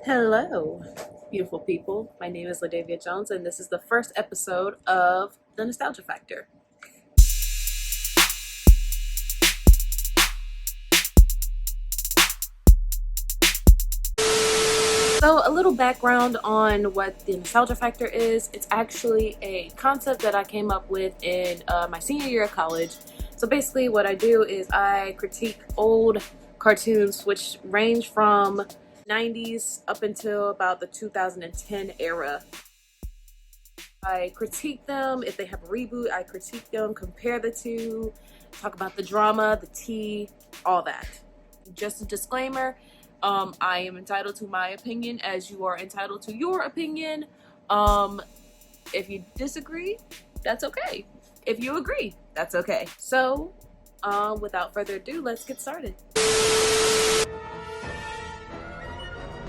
Hello, beautiful people. My name is LaDavia Jones, and this is the first episode of The Nostalgia Factor. So, a little background on what the Nostalgia Factor is. It's actually a concept that I came up with in my senior year of college. So, basically, what I do is I critique old cartoons, which range from 90s up until about the 2010 era. I critique them. If they have a reboot, I critique them, compare the two, talk about the drama, the tea, all that. Just a disclaimer, I am entitled to my opinion as you are entitled to your opinion. If you disagree, that's okay. If you agree, that's okay. So, without further ado, let's get started.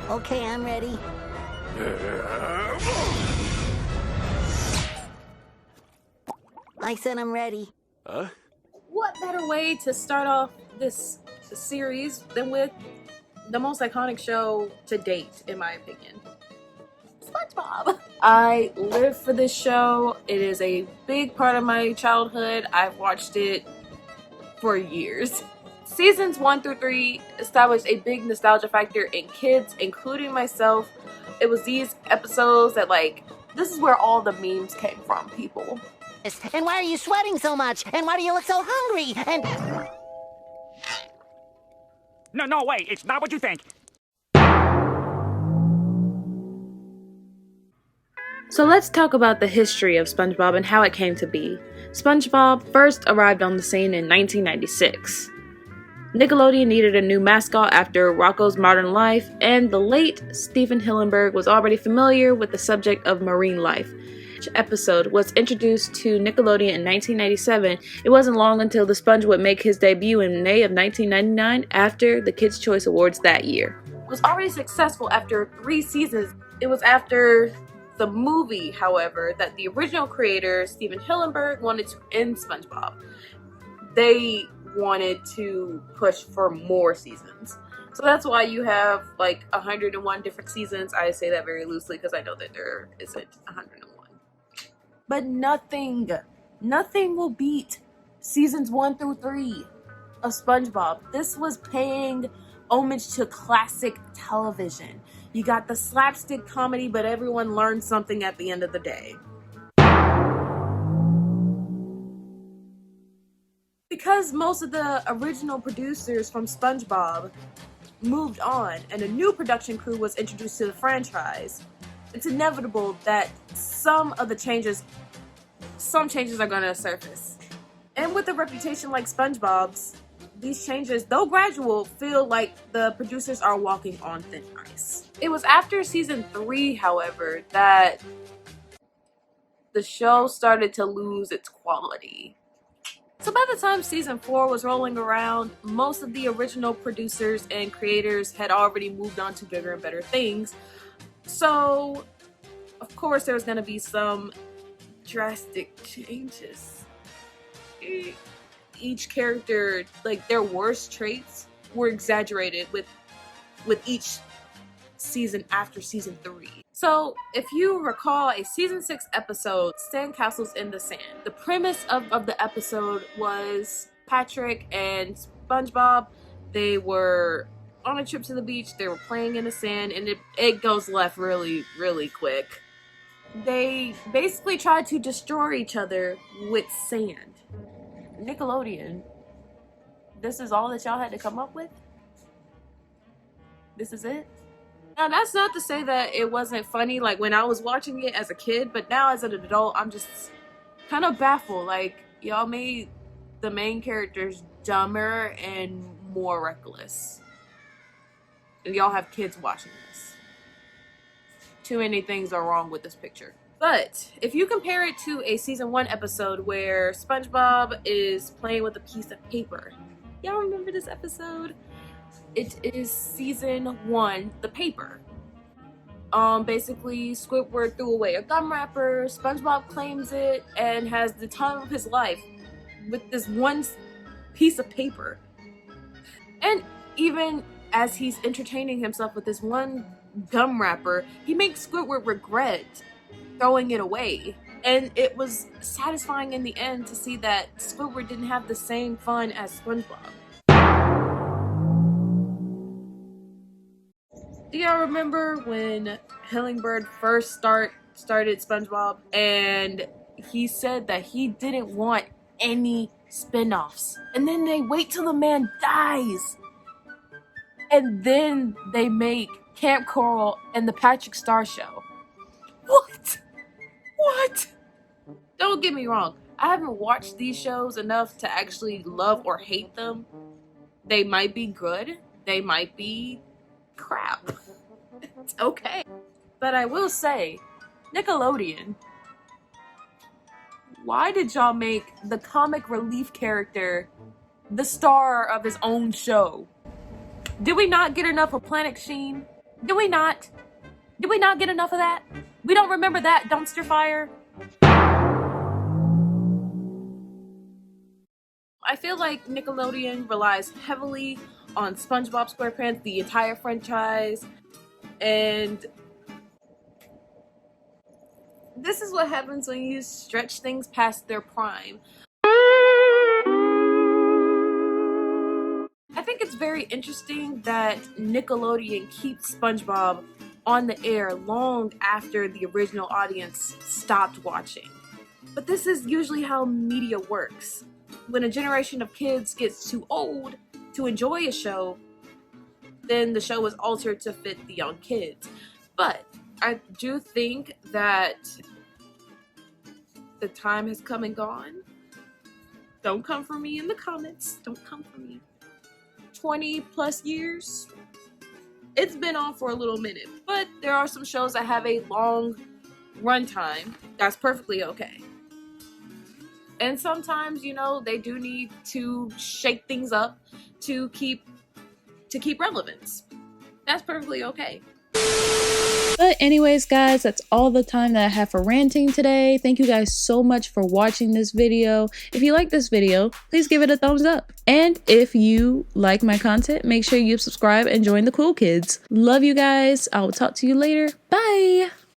Okay, I'm ready. I said I'm ready. Huh? What better way to start off this series than with the most iconic show to date, in my opinion? SpongeBob. I live for this show. It is a big part of my childhood. I've watched it for years. Seasons 1 through 3 established a big nostalgia factor in kids, including myself. It was these episodes that, this is where all the memes came from, people. And why are you sweating so much? And why do you look so hungry? And... No, wait, it's not what you think. So let's talk about the history of SpongeBob and how it came to be. SpongeBob first arrived on the scene in 1996. Nickelodeon needed a new mascot after Rocko's Modern Life, and the late Stephen Hillenburg was already familiar with the subject of marine life. Each episode was introduced to Nickelodeon in 1997. It wasn't long until the Sponge would make his debut in May of 1999 after the Kids' Choice Awards that year. It was already successful after 3 seasons. It was after the movie, however, that the original creator, Stephen Hillenburg, wanted to end SpongeBob. They wanted to push for more seasons. So that's why you have 101 different seasons. I say that very loosely because I know that there isn't 101. But nothing will beat seasons 1 through 3 of SpongeBob. This was paying homage to classic television. You got the slapstick comedy, but everyone learned something at the end of the day. Because most of the original producers from SpongeBob moved on and a new production crew was introduced to the franchise, it's inevitable that some changes are going to surface. And with a reputation like SpongeBob's, these changes, though gradual, feel like the producers are walking on thin ice. It was after season 3, however, that the show started to lose its quality. So by the time season 4 was rolling around, most of the original producers and creators had already moved on to bigger and better things. So, of course, there was going to be some drastic changes. Each character, their worst traits were exaggerated with each season after season 3. So, if you recall a season 6 episode, Sandcastles in the Sand, the premise of the episode was Patrick and SpongeBob, they were on a trip to the beach, they were playing in the sand, and it goes left really, really quick. They basically tried to destroy each other with sand. Nickelodeon, this is all that y'all had to come up with? This is it? Now, that's not to say that it wasn't funny, when I was watching it as a kid, but now as an adult, I'm just kind of baffled. Y'all made the main characters dumber and more reckless. And y'all have kids watching this. Too many things are wrong with this picture. But if you compare it to a season 1 episode where SpongeBob is playing with a piece of paper. Y'all remember this episode? It is season 1, The Paper. Basically, Squidward threw away a gum wrapper, SpongeBob claims it, and has the time of his life with this one piece of paper. And even as he's entertaining himself with this one gum wrapper, he makes Squidward regret throwing it away. And it was satisfying in the end to see that Squidward didn't have the same fun as SpongeBob. Do y'all remember when Hillenburg first started SpongeBob and he said that he didn't want any spin-offs? And then they wait till the man dies. And then they make Camp Coral and the Patrick Star Show. What? What? Don't get me wrong. I haven't watched these shows enough to actually love or hate them. They might be good. They might be crap. It's okay. But I will say, Nickelodeon, why did y'all make the comic relief character the star of his own show? Did we not get enough of Planet Sheen? Did we not? Did we not get enough of that? We don't remember that dumpster fire? I feel like Nickelodeon relies heavily on SpongeBob SquarePants, the entire franchise, and this is what happens when you stretch things past their prime. I think it's very interesting that Nickelodeon keeps SpongeBob on the air long after the original audience stopped watching. But this is usually how media works. When a generation of kids gets too old to enjoy a show, then the show is altered to fit the young kids. But I do think that the time has come and gone. Don't come for me in the comments. Don't come for me. 20 plus years. It's been on for a little minute, but there are some shows that have a long runtime. That's perfectly okay. And sometimes, you know, they do need to shake things up to keep relevance. That's perfectly okay. But anyways, guys, that's all the time that I have for ranting today. Thank you guys so much for watching this video. If you like this video, please give it a thumbs up. And if you like my content, make sure you subscribe and join the cool kids. Love you guys. I'll talk to you later. Bye.